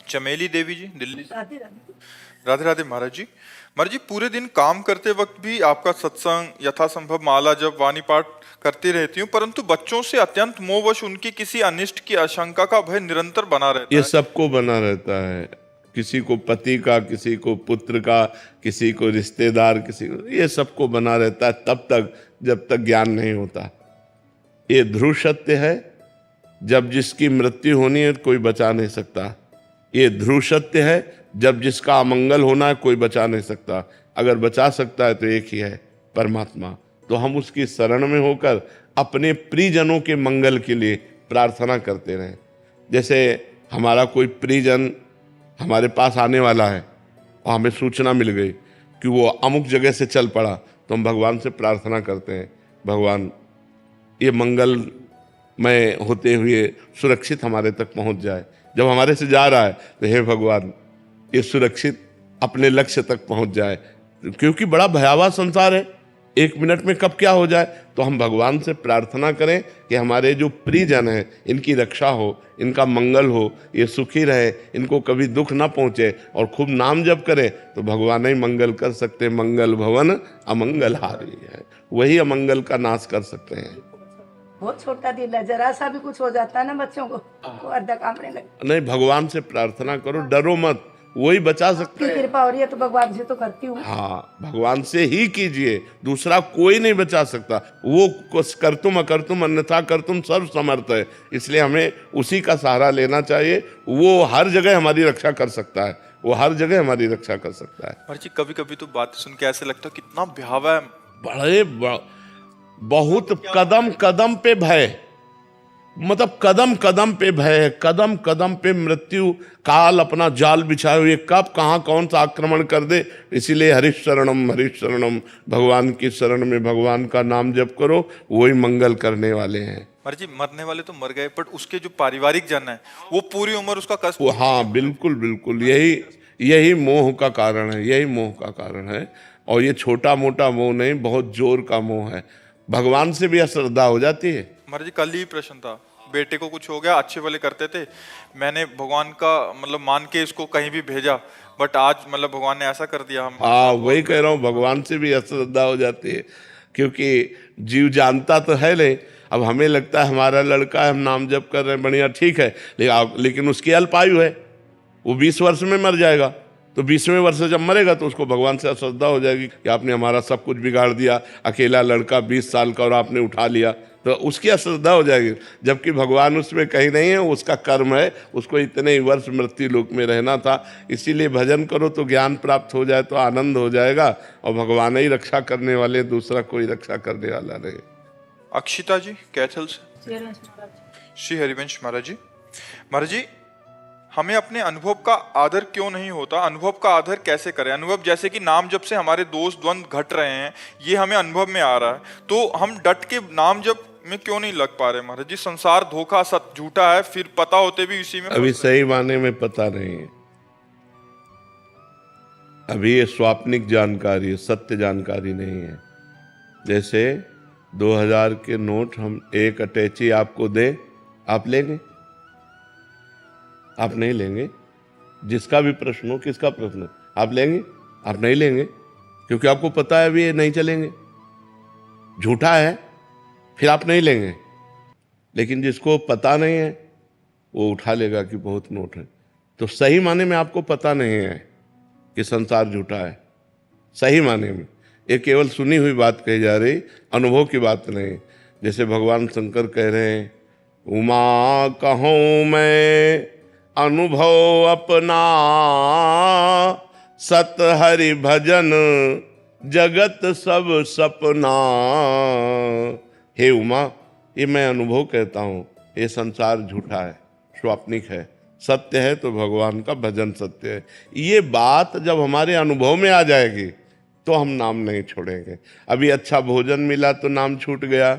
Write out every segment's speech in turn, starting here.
चमेली देवी जी, दिल्ली से। राधे राधे। राधे राधे महाराज जी। महाराज जी, पूरे दिन काम करते वक्त भी आपका सत्संग, यथासंभव माला जप, वाणी पाठ करती रहती हूँ, परंतु बच्चों से अत्यंत मोहवश उनकी किसी अनिष्ट की आशंका का भय निरंतर बना रहता ये है। सबको बना रहता है, किसी को पति का, किसी को पुत्र का, किसी को रिश्तेदार, किसी को, ये सबको बना रहता है तब तक जब तक ज्ञान नहीं होता। ये ध्रुव सत्य है, जब जिसकी मृत्यु होनी है कोई बचा नहीं सकता। ये ध्रुव सत्य है, जब जिसका अमंगल होना है कोई बचा नहीं सकता। अगर बचा सकता है तो एक ही है, परमात्मा। तो हम उसकी शरण में होकर अपने प्रियजनों के मंगल के लिए प्रार्थना करते रहें। जैसे हमारा कोई प्रियजन हमारे पास आने वाला है और हमें सूचना मिल गई कि वो अमुक जगह से चल पड़ा, तो हम भगवान से प्रार्थना करते हैं, भगवान ये मंगलमय होते हुए सुरक्षित हमारे तक पहुंच जाए। जब हमारे से जा रहा है तो हे भगवान ये सुरक्षित अपने लक्ष्य तक पहुंच जाए, क्योंकि बड़ा भयावह संसार है, एक मिनट में कब क्या हो जाए। तो हम भगवान से प्रार्थना करें कि हमारे जो प्रियजन हैं इनकी रक्षा हो, इनका मंगल हो, ये सुखी रहे, इनको कभी दुख ना पहुंचे, और खूब नाम जप करें तो भगवान ही मंगल कर सकते। मंगल भवन अमंगल हारी है, वही अमंगल का नाश कर सकते हैं। बहुत छोटा दिल है, जरा सा भी कुछ हो जाता है ना बच्चों को वो अर्धा कांपने लगता नहीं, भगवान से प्रार्थना करो, डरो मत, वही बचा सकते है। हैं। कृपा हो रही है तो भगवान से तो करती हूँ। हाँ, भगवान से ही कीजिए, दूसरा कोई नहीं बचा सकता। वो कर्तुम अकर्तुम अन्यथा कर्तुम सर्व समर्थ है, इसलिए हमें उसी का सहारा लेना चाहिए। वो हर जगह हमारी रक्षा कर सकता है, वो हर जगह हमारी रक्षा कर सकता है। महाराज जी, कभी कभी तो बात सुन के ऐसे लगता है कितना भयावह है। बहुत कदम कदम पे भय, मतलब कदम कदम पे भय, कदम कदम पे मृत्यु काल अपना जाल बिछाए हुए, कब कहाँ कौन सा आक्रमण कर दे। इसीलिए हरिश शरणम, भगवान की शरण में भगवान का नाम जप करो, वही मंगल करने वाले हैं। महाराज जी, मरने वाले तो मर गए, बट उसके जो पारिवारिक जन है वो पूरी उम्र उसका कष्ट। हाँ, बिल्कुल बिल्कुल, यही मोह का कारण है, यही मोह का कारण है। और ये छोटा मोटा मोह नहीं, बहुत जोर का मोह है। भगवान से भी अश्रद्धा हो जाती है। महाराज जी, कल ही प्रश्न था, बेटे को कुछ हो गया, अच्छे वाले करते थे, मैंने भगवान का मतलब मान के इसको कहीं भी भेजा, बट आज मतलब भगवान ने ऐसा कर दिया। हम हाँ, वही कह रहा हूँ, भगवान से भी अश्रद्धा हो जाती है, क्योंकि जीव जानता तो है नहीं। अब हमें लगता है हमारा लड़का है, हम नाम जप कर रहे हैं, बढ़िया ठीक है, लेकिन उसकी अल्पायु है, वो 20 वर्ष में मर जाएगा। तो 20वें वर्ष जब मरेगा तो उसको भगवान से अश्रद्धा हो जाएगी कि आपने हमारा सब कुछ बिगाड़ दिया, अकेला लड़का 20 साल का और आपने उठा लिया, तो उसकी अश्रद्धा हो जाएगी। जबकि भगवान उसमें कहीं नहीं है, उसका कर्म है, उसको इतने ही वर्ष मृत्यु लोक में रहना था। इसीलिए भजन करो तो ज्ञान प्राप्त हो जाए तो आनंद हो जाएगा, और भगवान ही रक्षा करने वाले, दूसरा कोई रक्षा करने वाला नहीं। अक्षिता जी कैथल से। श्री हरिवंश महाराज जी। महाराज जी, हमें अपने अनुभव का आदर क्यों नहीं होता? अनुभव का आदर कैसे करें? अनुभव जैसे कि नाम जप से हमारे दोष द्वंद्व घट रहे हैं, ये हमें अनुभव में आ रहा है, तो हम डट के नाम जप में क्यों नहीं लग पा रहे? महाराज जी, संसार धोखा, सत्य झूठा है, फिर पता होते भी इसी में अभी सही माने में पता नहीं है। अभी ये स्वाप्निक जानकारी है, सत्य जानकारी नहीं है। जैसे 2000 के नोट हम एक अटैची आपको दें, आप लेंगे? आप नहीं लेंगे। जिसका भी प्रश्न हो, किसका प्रश्न, आप लेंगे? आप नहीं लेंगे, क्योंकि आपको पता है अभी ये नहीं चलेंगे, झूठा है, फिर आप नहीं लेंगे। लेकिन जिसको पता नहीं है वो उठा लेगा कि बहुत नोट है। तो सही माने में आपको पता नहीं है कि संसार झूठा है, सही माने में। ये केवल सुनी हुई बात कही जा रही, अनुभव की बात नहीं। जैसे भगवान शंकर कह रहे हैं, उमा कहूँ मैं अनुभव अपना, सत हरि भजन जगत सब सपना। हे उमा, ये मैं अनुभव कहता हूँ, ये संसार झूठा है, स्वाप्निक है, सत्य है तो भगवान का भजन सत्य है। ये बात जब हमारे अनुभव में आ जाएगी तो हम नाम नहीं छोड़ेंगे। अभी अच्छा भोजन मिला तो नाम छूट गया,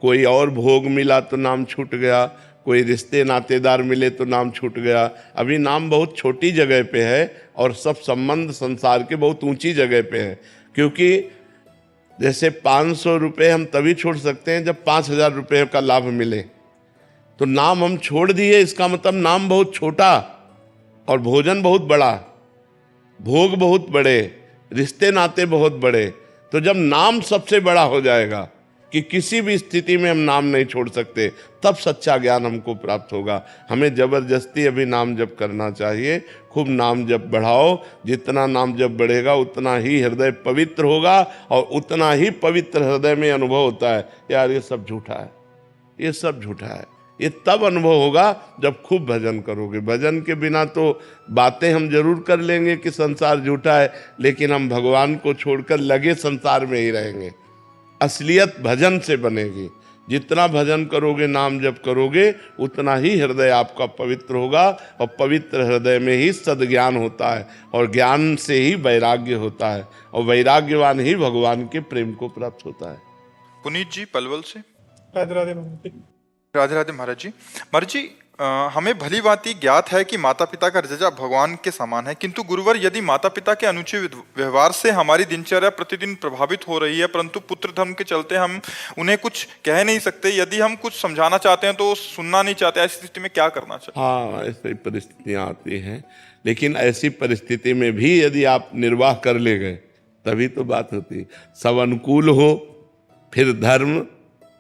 कोई और भोग मिला तो नाम छूट गया, कोई रिश्ते नातेदार मिले तो नाम छूट गया। अभी नाम बहुत छोटी जगह पे है और सब संबंध संसार के बहुत ऊंची जगह पे है। क्योंकि जैसे 500 रुपये हम तभी छोड़ सकते हैं जब 5000 रुपये का लाभ मिले। तो नाम हम छोड़ दिए, इसका मतलब नाम बहुत छोटा, और भोजन बहुत बड़ा, भोग बहुत बड़े, रिश्ते नाते बहुत बड़े। तो जब नाम सबसे बड़ा हो जाएगा कि किसी भी स्थिति में हम नाम नहीं छोड़ सकते, तब सच्चा ज्ञान हमको प्राप्त होगा। हमें जबरदस्ती अभी नाम जप करना चाहिए। खूब नाम जप बढ़ाओ, जितना नाम जप बढ़ेगा उतना ही हृदय पवित्र होगा, और उतना ही पवित्र हृदय में अनुभव होता है यार ये सब झूठा है, ये सब झूठा है। ये तब अनुभव होगा जब खूब भजन करोगे। भजन के बिना तो बातें हम जरूर कर लेंगे कि संसार झूठा है, लेकिन हम भगवान को छोड़कर लगे संसार में ही रहेंगे। असलियत भजन से बनेगी। जितना भजन करोगे, नाम जप करोगे, उतना ही हृदय आपका पवित्र होगा, और पवित्र हृदय में ही सद्ज्ञान होता है, और ज्ञान से ही वैराग्य होता है, और वैराग्यवान ही भगवान के प्रेम को प्राप्त होता है। पुनीत जी पलवल से। राधे राधे राधे राधे महाराज जी। महाराज जी, हमें भली भांति ज्ञात है कि माता पिता का दर्जा भगवान के समान है, किंतु गुरुवर यदि माता पिता के अनुचित व्यवहार से हमारी दिनचर्या प्रतिदिन प्रभावित हो रही है, परंतु पुत्र धर्म के चलते हम उन्हें कुछ कह नहीं सकते, यदि हम कुछ समझाना चाहते हैं तो सुनना नहीं चाहते, ऐसी स्थिति में क्या करना चाहिए? हाँ, ऐसी परिस्थितियाँ आती हैं, लेकिन ऐसी परिस्थिति में भी यदि आप निर्वाह कर ले गए तभी तो बात होती। सब अनुकूल हो फिर धर्म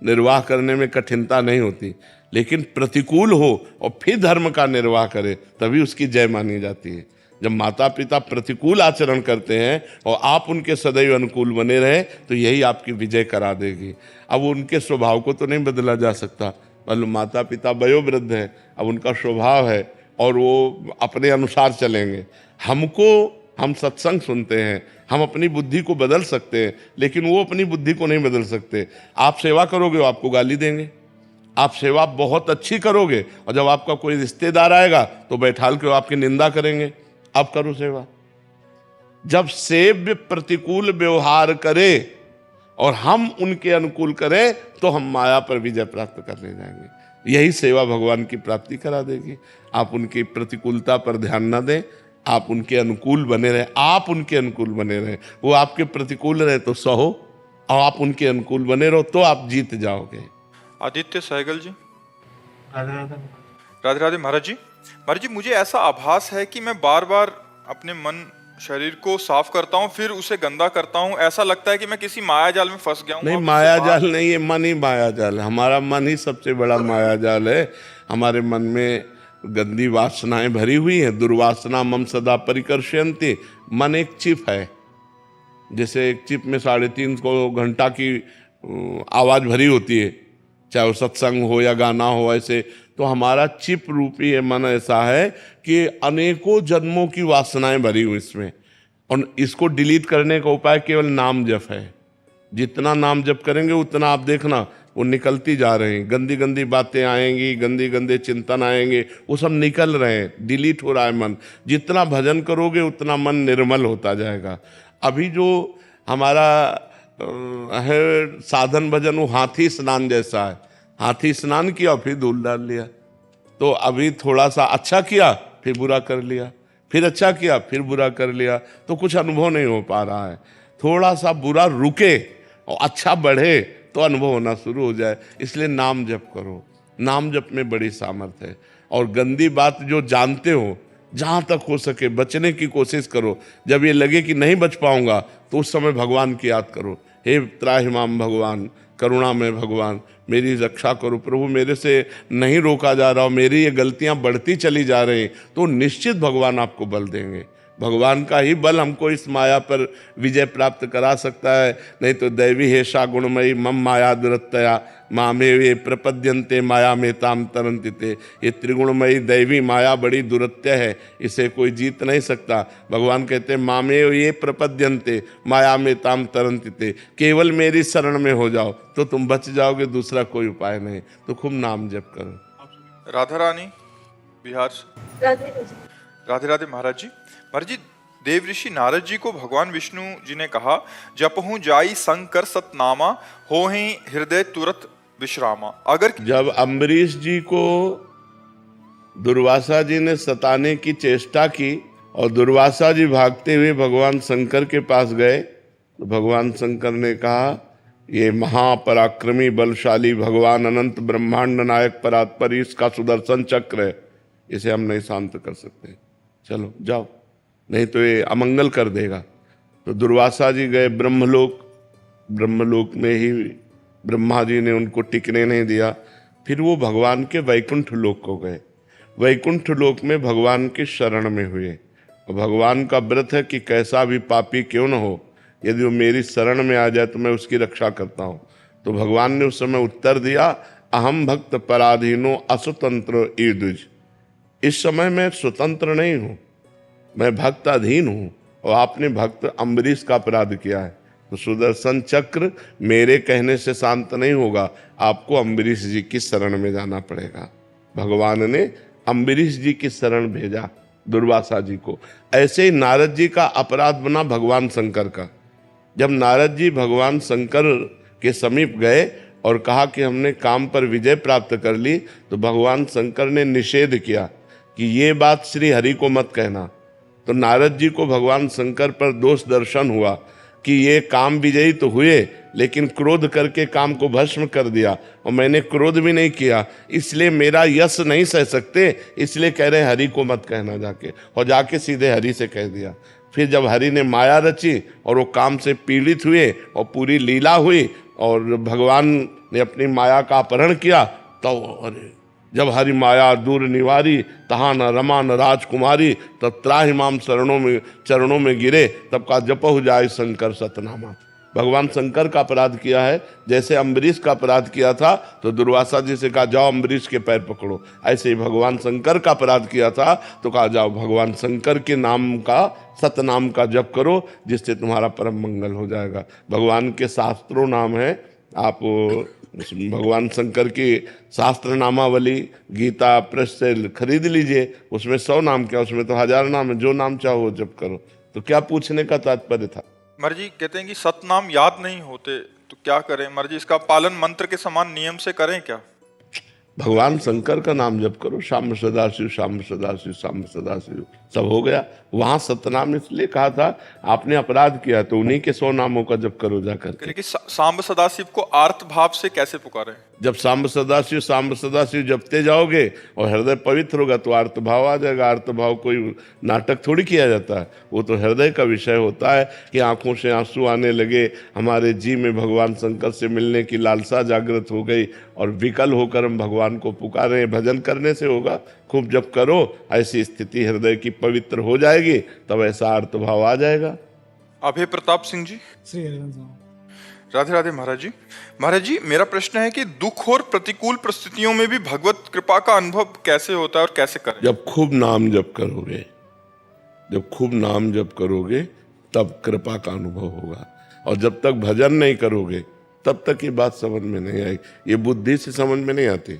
निर्वाह करने में कठिनता नहीं होती, लेकिन प्रतिकूल हो और फिर धर्म का निर्वाह करे तभी उसकी जय मानी जाती है। जब माता पिता प्रतिकूल आचरण करते हैं और आप उनके सदैव अनुकूल बने रहे तो यही आपकी विजय करा देगी। अब उनके स्वभाव को तो नहीं बदला जा सकता, मतलब माता पिता वयोवृद्ध हैं, अब उनका स्वभाव है और वो अपने अनुसार चलेंगे। हम सत्संग सुनते हैं, हम अपनी बुद्धि को बदल सकते हैं, लेकिन वो अपनी बुद्धि को नहीं बदल सकते। आप सेवा करोगे वो आपको गाली देंगे, आप सेवा बहुत अच्छी करोगे और जब आपका कोई रिश्तेदार आएगा तो बैठाल के आपकी निंदा करेंगे। आप करो सेवा। जब सेव्य प्रतिकूल व्यवहार करे और हम उनके अनुकूल करें तो हम माया पर विजय प्राप्त करने जाएंगे। यही सेवा भगवान की प्राप्ति करा देगी। आप उनकी प्रतिकूलता पर ध्यान न दें, आप उनके अनुकूल बने रहें, आप उनके अनुकूल बने रहें। वो आपके प्रतिकूल रहे तो सहो, और आप उनके अनुकूल बने रहो तो आप जीत जाओगे। आदित्य सहगल जी। राधे राधे राधे राधे महाराज जी। महाराज जी, मुझे ऐसा आभास है कि मैं बार बार अपने मन शरीर को साफ करता हूँ फिर उसे गंदा करता हूँ। ऐसा लगता है कि मैं किसी माया जाल में फंस गया हूँ। नहीं, माया जाल नहीं, ये मन ही माया जाल है। हमारा मन ही सबसे बड़ा माया जाल है। हमारे मन में गंदी वासनाएं भरी हुई हैं। दुर्वासना मम सदा परिकर्षयन्ति। मन एक चिप है, जैसे एक चिप में 350 घंटा की आवाज भरी होती है, चाहे वो सत्संग हो या गाना हो। ऐसे तो हमारा चिप रूपी ये मन ऐसा है कि अनेकों जन्मों की वासनाएं भरी हुई इसमें, और इसको डिलीट करने का उपाय केवल नाम जप है। जितना नाम जप करेंगे उतना आप देखना वो निकलती जा रही हैं। गंदी गंदी बातें आएंगी, गंदे गंदे चिंतन आएंगे, वो सब निकल रहे हैं, डिलीट हो रहा है मन। जितना भजन करोगे उतना मन निर्मल होता जाएगा। अभी जो हमारा है साधन भजन, वो हाथी स्नान जैसा है। हाथी स्नान किया फिर धूल डाल लिया, तो अभी थोड़ा सा अच्छा किया फिर बुरा कर लिया, फिर अच्छा किया फिर बुरा कर लिया, तो कुछ अनुभव नहीं हो पा रहा है। थोड़ा सा बुरा रुके और अच्छा बढ़े तो अनुभव होना शुरू हो जाए। इसलिए नाम जप करो। नाम जप में बड़ी सामर्थ्य है। और गंदी बात जो जानते हो, जहाँ तक हो सके बचने की कोशिश करो। जब ये लगे कि नहीं बच पाऊंगा तो उस समय भगवान की याद करो। हे त्राहिमाम भगवान, करुणामय भगवान, मेरी रक्षा करो प्रभु, मेरे से नहीं रोका जा रहा, मेरी ये गलतियां बढ़ती चली जा रही, तो निश्चित भगवान आपको बल देंगे। भगवान का ही बल हमको इस माया पर विजय प्राप्त करा सकता है। नहीं तो दैवी हेषा गुणमयी मम माया दुरत्तया मामे वे प्रपद्यन्ते माया में ताम तरन्ति ते। ये त्रिगुणमयी दैवी माया बड़ी दुरत्य है, इसे कोई जीत नहीं सकता। भगवान कहते हैं मामे ये प्रपद्यन्ते माया में ताम तरन्ति ते। केवल मेरी शरण में हो जाओ तो तुम बच जाओगे, दूसरा कोई उपाय नहीं। तो खूब नाम जप करो। राधा रानी बिहार से। राधे राधे महाराज जी। महाराज जी, देव ऋषि नारद जी को भगवान विष्णु जी ने कहा, जपहूं जाई संकर सतनामा, हो ही हृदय तुरत विश्रामा। अगर जब अम्बरीश जी को दुर्वासा जी ने सताने की चेष्टा की और दुर्वासा जी भागते हुए भगवान शंकर के पास गए, तो भगवान शंकर ने कहा, ये महापराक्रमी बलशाली भगवान अनंत ब्रह्मांड नायक परात्पर, इसका सुदर्शन चक्र है, इसे हम नहीं शांत कर सकते। चलो जाओ, नहीं तो ये अमंगल कर देगा। तो दुर्वासा जी गए ब्रह्मलोक, ब्रह्मलोक में ही ब्रह्मा जी ने उनको टिकने नहीं दिया। फिर वो भगवान के वैकुंठ लोक को गए। वैकुंठ लोक में भगवान के शरण में हुए। और भगवान का व्रत है कि कैसा भी पापी क्यों न हो, यदि वो मेरी शरण में आ जाए तो मैं उसकी रक्षा करता हूँ। तो भगवान ने उस समय उत्तर दिया, अहम भक्त पराधीनो असुतंत्र ईदुज। इस समय मैं स्वतंत्र नहीं हूँ, मैं भक्त अधीन हूँ। और आपने भक्त अम्बरीश का अपराध किया है, तो सुदर्शन चक्र मेरे कहने से शांत नहीं होगा, आपको अम्बरीश जी की शरण में जाना पड़ेगा। भगवान ने अम्बरीश जी की शरण भेजा दुर्वासा जी को। ऐसे ही नारद जी का अपराध बना भगवान शंकर का। जब नारद जी भगवान शंकर के समीप गए और कहा कि हमने काम पर विजय प्राप्त कर ली, तो भगवान शंकर ने निषेध किया कि ये बात श्री हरि को मत कहना। तो नारद जी को भगवान शंकर पर दोष दर्शन हुआ कि ये काम विजयी तो हुए, लेकिन क्रोध करके काम को भस्म कर दिया, और मैंने क्रोध भी नहीं किया, इसलिए मेरा यश नहीं सह सकते, इसलिए कह रहे हरि को मत कहना जाके। और जाके सीधे हरि से कह दिया। फिर जब हरि ने माया रची और वो काम से पीड़ित हुए और पूरी लीला हुई और भगवान ने अपनी माया का अपहरण किया, तो जब हरि माया दूर निवारी, तहाँ न रमा न राजकुमारी, तब त्राहि माम चरणों में गिरे, तब का जपहु जाए शंकर सतनामा। भगवान शंकर का अपराध किया है। जैसे अम्बरीश का अपराध किया था तो दुर्वासा जी से कहा जाओ अम्बरीश के पैर पकड़ो, ऐसे ही भगवान शंकर का अपराध किया था तो कहा जाओ भगवान शंकर के नाम का, सतनाम का जप करो, जिससे तुम्हारा परम मंगल हो जाएगा। भगवान के शास्त्रों नाम है, आप भगवान शंकर की शास्त्र नामावली गीता प्रेस से खरीद लीजिए, उसमें 100 नाम क्या, उसमें तो 1000 नाम है, जो नाम चाहो जप करो। तो क्या पूछने का तात्पर्य था? मर्जी कहते हैं कि सतनाम याद नहीं होते तो क्या करें मर्जी, इसका पालन मंत्र के समान नियम से करें क्या? भगवान शंकर का नाम जप करो, शाम सदाशिव शाम सदाशिव शाम सदाशिव, सब हो गया। वहां सतनाम इसलिए कहा था, आपने अपराध किया तो उन्हीं के 100 नामों का जप करो जाकर। लेकिन सांब सदाशिव को आर्त भाव से कैसे पुकारें? जब सांब सदाशिव जपते जाओगे और हृदय पवित्र होगा तो आर्त भाव आ जाएगा। आर्त भाव कोई नाटक थोड़ी किया जाता है, वो तो हृदय का विषय होता है कि आंखों से आंसू आने लगे, हमारे जी में भगवान शंकर से मिलने की लालसा जागृत हो गई और विकल होकर हम भगवान को पुकारे। भजन करने से होगा, खूब जप करो, ऐसी स्थिति हृदय की पवित्र हो जाएगी, तब ऐसा आर्त भाव आ जाएगा। अभय प्रताप सिंह जी, श्री हरिवंश। राधे राधे महाराज जी। महाराज जी, मेरा प्रश्न है कि दुख और प्रतिकूल परिस्थितियों में भी भगवत कृपा का अनुभव कैसे होता है और कैसे करें? जब खूब नाम जप करोगे, जब खूब नाम जप करोगे तब कृपा का अनुभव होगा। और जब तक भजन नहीं करोगे तब तक ये बात समझ में नहीं आएगी। ये बुद्धि से समझ में नहीं आती,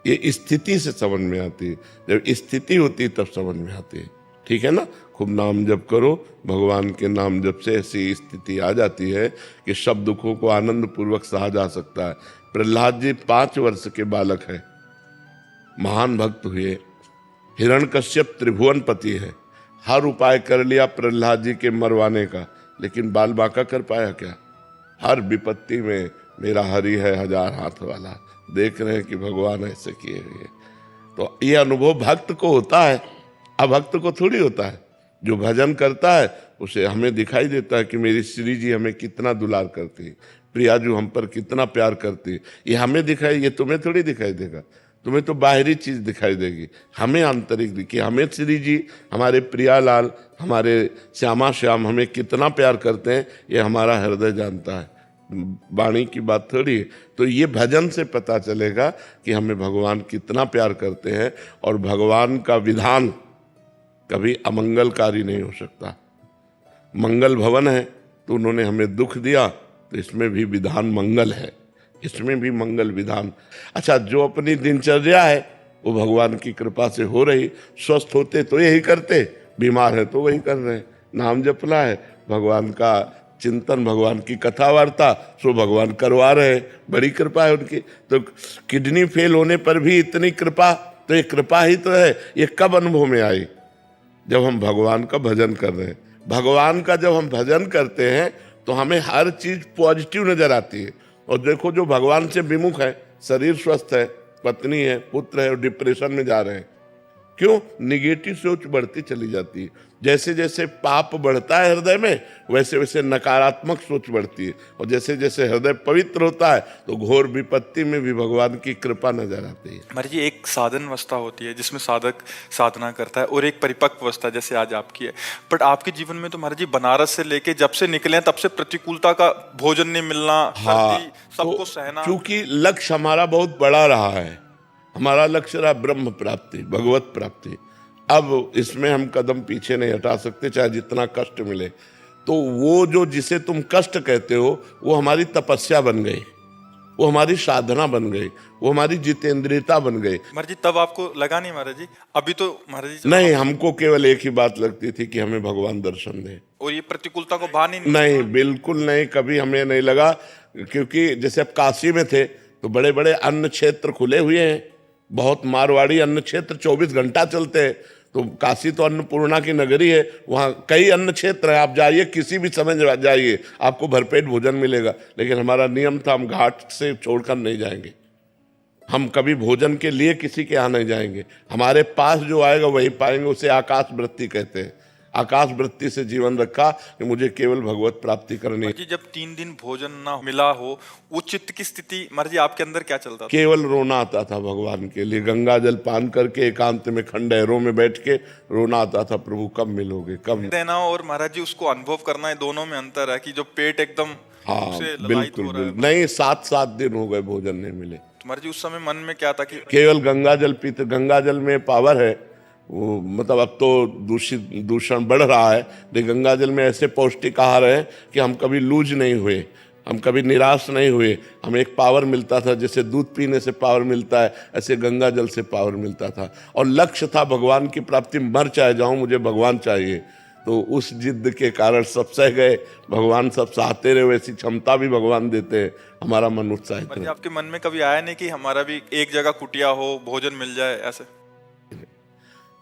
ये स्थिति से समझ में आती है। जब स्थिति होती है तब समझ में आती है, ठीक है ना? खूब नाम जप करो, भगवान के नाम जप से ऐसी स्थिति आ जाती है कि सब दुखों को आनंद पूर्वक सहा जा सकता है। प्रहलाद जी 5 वर्ष के बालक है, महान भक्त हुए। हिरण्यकश्यप त्रिभुवन पति है, हर उपाय कर लिया प्रहलाद जी के मरवाने का, लेकिन बाल बांका कर पाया क्या? हर विपत्ति में मेरा हरि है 1000 हाथ वाला। देख रहे हैं कि भगवान ऐसे किए हुए। तो ये अनुभव भक्त को होता है, अभक्त को थोड़ी होता है। जो भजन करता है उसे हमें दिखाई देता है कि मेरी श्री जी हमें कितना दुलार करती है, प्रिया जी हम पर कितना प्यार करती है। ये हमें दिखाई, ये तुम्हें थोड़ी दिखाई देगा। तुम्हें तो बाहरी चीज दिखाई देगी, हमें आंतरिक दिखी। हमें श्री जी, हमारे प्रियालाल, हमारे श्यामा श्याम हमें कितना प्यार करते हैं, ये हमारा हृदय जानता है, वाणी की बात थोड़ी है। तो ये भजन से पता चलेगा कि हमें भगवान कितना प्यार करते हैं। और भगवान का विधान कभी अमंगलकारी नहीं हो सकता। मंगल भवन है तो उन्होंने हमें दुख दिया, तो इसमें भी विधान मंगल है, इसमें भी मंगल विधान। अच्छा, जो अपनी दिनचर्या है वो भगवान की कृपा से हो रही। स्वस्थ होते तो यही करते, बीमार है तो वही कर रहे। नाम जपना है, भगवान का चिंतन, भगवान की कथा वार्ता, सो भगवान करवा रहे। बड़ी कृपा है उनकी। तो किडनी फेल होने पर भी इतनी कृपा, तो ये कृपा ही तो है। ये कब अनुभव में आई? जब हम भगवान का भजन कर रहे हैं। भगवान का जब हम भजन करते हैं तो हमें हर चीज पॉजिटिव नजर आती है। और देखो, जो भगवान से विमुख है, शरीर स्वस्थ है, पत्नी है, पुत्र है, और डिप्रेशन में जा रहे हैं, क्यों? निगेटिव सोच बढ़ती चली जाती है। जैसे जैसे पाप बढ़ता है हृदय में, वैसे वैसे नकारात्मक सोच बढ़ती है, और जैसे जैसे हृदय पवित्र होता है तो घोर विपत्ति में भी भगवान की कृपा नजर आती है। महाराज जी, एक साधन अवस्था होती है जिसमें साधक साधना करता है, और एक परिपक्व अवस्था जैसे आज आपकी है। बट आपके जीवन में तो महाराज जी बनारस से लेके जब से निकले हैं तब से प्रतिकूलता का, भोजन नहीं मिलना, सर्दी, सबको तो सहना। चूंकि लक्ष्य हमारा बहुत बड़ा रहा है, हमारा लक्ष्य रहा ब्रह्म प्राप्ति, भगवत प्राप्ति। अब इसमें हम कदम पीछे नहीं हटा सकते, चाहे जितना कष्ट मिले। तो वो जो जिसे तुम कष्ट कहते हो वो हमारी तपस्या बन गई, वो हमारी साधना बन गई, वो हमारी जितेंद्रियता बन गई। महाराज जी तब आपको लगा नहीं महाराज जी? अभी तो महाराज जी नहीं, हमको केवल एक ही बात लगती थी कि हमें भगवान दर्शन दे, और ये प्रतिकूलता को भान ही नहीं, बिल्कुल नहीं, कभी हमें नहीं लगा। क्योंकि जैसे अब काशी में थे तो बड़े बड़े अन्न क्षेत्र खुले हुए हैं, बहुत मारवाड़ी अन्न क्षेत्र 24 घंटा चलते हैं। तो काशी तो अन्नपूर्णा की नगरी है, वहाँ कई अन्न क्षेत्र है, आप जाइए किसी भी समय जाइए आपको भरपेट भोजन मिलेगा। लेकिन हमारा नियम था हम घाट से छोड़कर नहीं जाएंगे, हम कभी भोजन के लिए किसी के यहाँ नहीं जाएंगे, हमारे पास जो आएगा वही पाएंगे। उसे आकाश वृत्ति कहते हैं। आकाश वृत्ति से जीवन रखा कि मुझे केवल भगवत प्राप्ति करनी है। जी जब 3 दिन भोजन ना मिला हो, वो चित्त की स्थिति महाराज जी आपके अंदर क्या चलता था? केवल रोना आता था भगवान के लिए, गंगा जल पान करके एकांत में खंडहरों में बैठ के रोना आता था, प्रभु कब मिलोगे, कब देना। और महाराज जी उसको अनुभव करना है, दोनों में अंतर है कि जो पेट एकदम हाँ से ललायित बिल्कुल हो रहा है। नहीं, 7-7 दिन हो गए भोजन नहीं मिले। तो महाराज जी उस समय मन में क्या था कि केवल गंगा जल पीते, गंगा जल में पावर है वो, मतलब अब तो दूषण बढ़ रहा है, लेकिन गंगा जल में ऐसे पौष्टिक आहार है कि हम कभी लूज नहीं हुए, हम कभी निराश नहीं हुए। हमें एक पावर मिलता था, जैसे दूध पीने से पावर मिलता है ऐसे गंगा जल से पावर मिलता था। और लक्ष्य था भगवान की प्राप्ति, मर चाहे जाऊं मुझे भगवान चाहिए। तो उस जिद के कारण सब सह गए, भगवान सब सहते रहे, वैसी क्षमता भी भगवान देते हैं, हमारा मन उत्साहित रहे। आपके मन में कभी आया नहीं कि हमारा भी एक जगह कुटिया हो, भोजन मिल जाए ऐसे?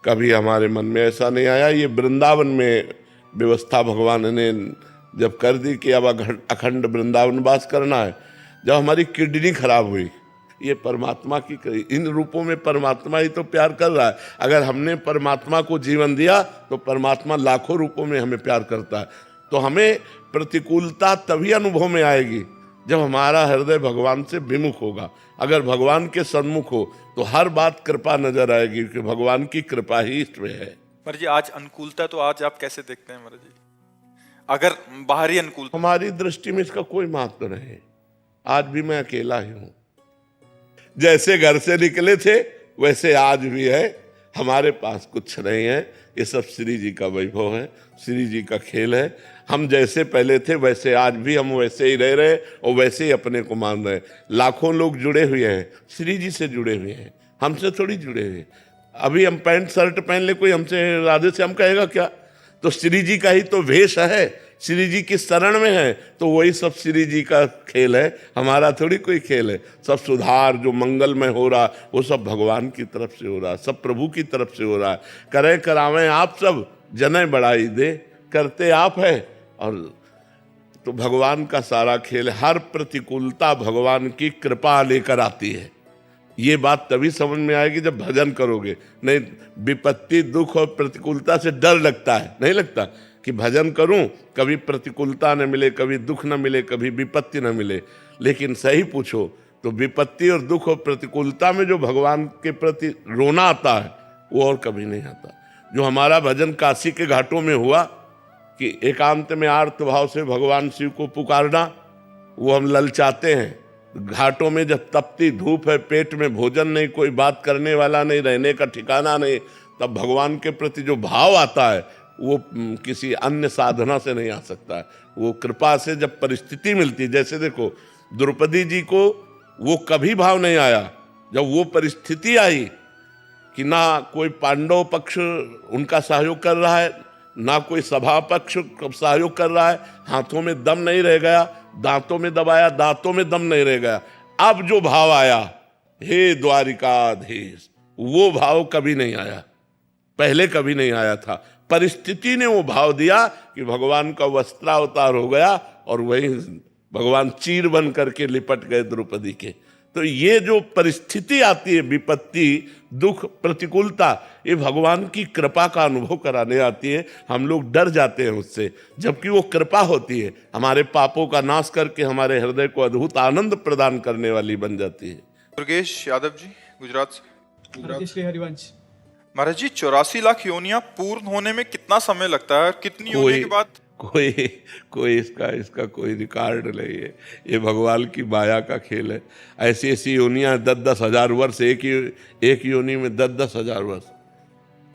कभी हमारे मन में ऐसा नहीं आया। ये वृंदावन में व्यवस्था भगवान ने जब कर दी कि अब अखंड वृंदावन वास करना है, जब हमारी किडनी खराब हुई, ये परमात्मा की, इन रूपों में परमात्मा ही तो प्यार कर रहा है। अगर हमने परमात्मा को जीवन दिया तो परमात्मा लाखों रूपों में हमें प्यार करता है। तो हमें प्रतिकूलता तभी अनुभव में आएगी जब हमारा हृदय भगवान से विमुख होगा। अगर भगवान के सन्मुख हो तो हर बात कृपा नजर आएगी, कि भगवान की कृपा ही इसमें है। महाराज जी आज अनुकूलता तो आज आप कैसे देखते हैं महाराज जी? अगर बाहरी अनुकूलता, हमारी दृष्टि में इसका कोई महत्व नहीं। आज भी मैं अकेला ही हूं, जैसे घर से निकले थे वैसे आज भी है। हमारे पास कुछ नहीं है, ये सब श्री जी का वैभव है, श्री जी का खेल है। हम जैसे पहले थे वैसे आज भी हम वैसे ही रह रहे और वैसे ही अपने को मान रहे। लाखों लोग जुड़े हुए हैं, श्री जी से जुड़े हुए हैं, हमसे थोड़ी जुड़े हुए। अभी हम पैंट शर्ट पहन ले, कोई हमसे राधे श्याम कहेगा क्या? तो श्री जी का ही तो वेश है, श्री जी की शरण में है, तो वही सब श्री जी का खेल है, हमारा थोड़ी कोई खेल है। सब सुधार जो मंगलमय हो रहा वो सब भगवान की तरफ से हो रहा, सब प्रभु की तरफ से हो रहा है। करें करावें आप सब, जने बढ़ाई दे, करते आप है। और तो भगवान का सारा खेल, हर प्रतिकूलता भगवान की कृपा लेकर आती है। ये बात तभी समझ में आएगी जब भजन करोगे। नहीं, विपत्ति, दुख और प्रतिकूलता से डर लगता है, नहीं लगता कि भजन करूं कभी प्रतिकूलता न मिले, कभी दुख न मिले, कभी विपत्ति न मिले। लेकिन सही पूछो तो विपत्ति और दुख और प्रतिकूलता में जो भगवान के प्रति रोना आता है वो और कभी नहीं आता। जो हमारा भजन काशी के घाटों में हुआ कि एकांत में आर्त भाव से भगवान शिव को पुकारना, वो हम ललचाते हैं। घाटों में जब तपती धूप है, पेट में भोजन नहीं, कोई बात करने वाला नहीं, रहने का ठिकाना नहीं, तब भगवान के प्रति जो भाव आता है वो किसी अन्य साधना से नहीं आ सकता है। वो कृपा से जब परिस्थिति मिलती है, जैसे देखो द्रौपदी जी को वो कभी भाव नहीं आया जब वो परिस्थिति आई कि ना कोई पांडव पक्ष उनका सहयोग कर रहा है, ना कोई सभा पक्ष सहयोग कर रहा है, हाथों में दम नहीं रह गया, दांतों में दबाया, दांतों में दम नहीं रह गया। अब जो भाव आया, हे द्वारिकाधीश, वो भाव कभी नहीं आया, पहले कभी नहीं आया था। परिस्थिति ने वो भाव दिया कि भगवान का वस्त्रावतार हो गया और वही भगवान चीर बन करके लिपट गए द्रौपदी के। तो ये जो परिस्थिति आती है, विपत्ति, दुख, प्रतिकूलता, ये भगवान की कृपा का अनुभव कराने आती है। हम लोग डर जाते हैं उससे, जबकि वो कृपा होती है, हमारे पापों का नाश करके हमारे हृदय को अद्भुत आनंद प्रदान करने वाली बन जाती है। दुर्गेश यादव जी, गुजरात से। श्री हरिवंश। महाराज जी, 84 लाख योनियां पूर्ण होने में कितना समय लगता है और कितनी होने के बाद? कोई इसका कोई रिकॉर्ड नहीं है। ये भगवान की माया का खेल है। ऐसी ऐसी योनियां 10-10 हजार वर्ष, एक योनि में 10-10 हजार वर्ष,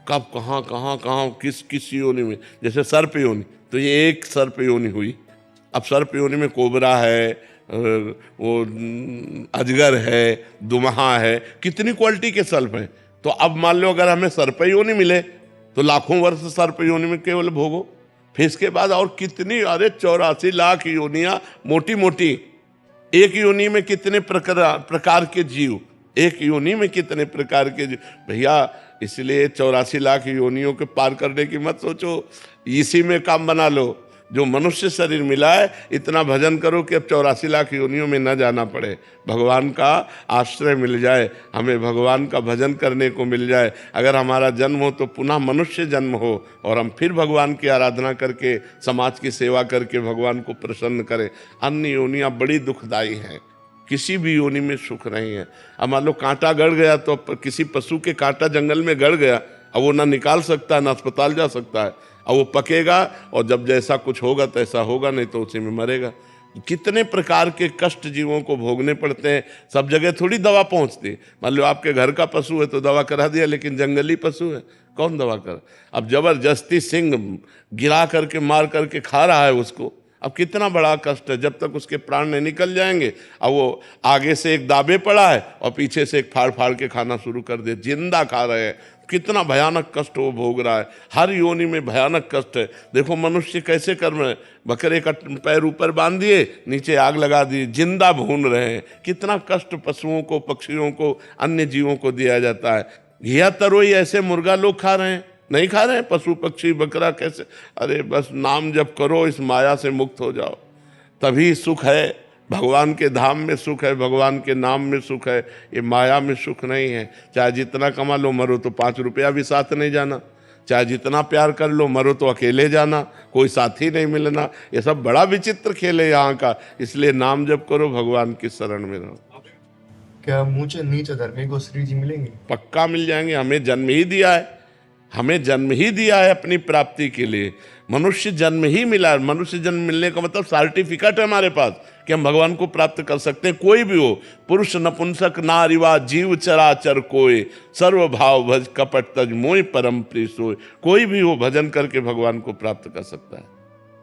कब कहाँ किस योनि में। जैसे सर्प योनि, तो ये एक सर्प योनि हुई। अब सर्प योनि में कोबरा है, वो अजगर है, दुमहा है, कितनी क्वालिटी के सर्प हैं। तो अब मान लो अगर हमें सर्प योनि मिले तो लाखों वर्ष सर्प योनि में केवल भोगो, फिर इसके बाद और कितनी, अरे 84 लाख योनियां मोटी मोटी। एक योनि में कितने प्रकार के जीव, एक योनि में कितने प्रकार के जीव भैया। इसलिए 84 लाख योनियों के पार करने की मत सोचो, इसी में काम बना लो। जो मनुष्य शरीर मिला है, इतना भजन करो कि अब 84 लाख योनियों में न जाना पड़े, भगवान का आश्रय मिल जाए, हमें भगवान का भजन करने को मिल जाए। अगर हमारा जन्म हो तो पुनः मनुष्य जन्म हो और हम फिर भगवान की आराधना करके, समाज की सेवा करके भगवान को प्रसन्न करें। अन्य योनियाँ बड़ी दुखदायी हैं, किसी भी योनि में सुख नहीं है। अब मान लो कांटा गड़ गया, तो किसी पशु के कांटा जंगल में गड़ गया, अब वो ना निकाल सकता है, ना अस्पताल जा सकता है। अब वो पकेगा और जब जैसा कुछ होगा तैसा होगा, नहीं तो उसी में मरेगा। कितने प्रकार के कष्ट जीवों को भोगने पड़ते हैं। सब जगह थोड़ी दवा पहुंचती। मान लो आपके घर का पशु है तो दवा करा दिया, लेकिन जंगली पशु है, कौन दवा कर। अब जबरदस्ती सिंह गिरा करके मार करके खा रहा है उसको, अब कितना बड़ा कष्ट है। जब तक उसके प्राण नहीं निकल जाएंगे, अब वो आगे से एक दाबे पड़ा है और पीछे से एक फाड़ फाड़ के खाना शुरू कर दे, जिंदा खा रहे हैं। कितना भयानक कष्ट वो भोग रहा है। हर योनि में भयानक कष्ट है। देखो मनुष्य कैसे कर रहे हैं, बकरे का पैर ऊपर बांध दिए, नीचे आग लगा दी, जिंदा भून रहे हैं। कितना कष्ट पशुओं को, पक्षियों को, अन्य जीवों को दिया जाता है। घिया तरोई ऐसे मुर्गा लोग खा रहे हैं, नहीं खा रहे हैं पशु पक्षी बकरा कैसे। अरे बस नाम जप करो, इस माया से मुक्त हो जाओ, तभी सुख है। भगवान के धाम में सुख है, भगवान के नाम में सुख है, ये माया में सुख नहीं है। चाहे जितना कमा लो, मरो तो 5 रुपया भी साथ नहीं जाना। चाहे जितना प्यार कर लो, मरो तो अकेले जाना, कोई साथी नहीं मिलना। ये सब बड़ा विचित्र खेल है यहाँ का। इसलिए नाम जप करो, भगवान की शरण में रहो। क्या ऊंचे नीचे धर्मी को श्री जी मिलेंगे? पक्का मिल जाएंगे। हमें जन्म ही दिया है, हमें जन्म ही दिया है अपनी प्राप्ति के लिए। मनुष्य जन्म ही मिला है। मनुष्य जन्म मिलने का मतलब सर्टिफिकेट है हमारे पास कि हम भगवान को प्राप्त कर सकते हैं। कोई भी हो, पुरुष नपुंसक नारीवा जीव चराचर कोय, सर्व भाव भज कपट तज मोय परम प्रिय सोय। कोई भी हो, भजन करके भगवान को प्राप्त कर सकता है।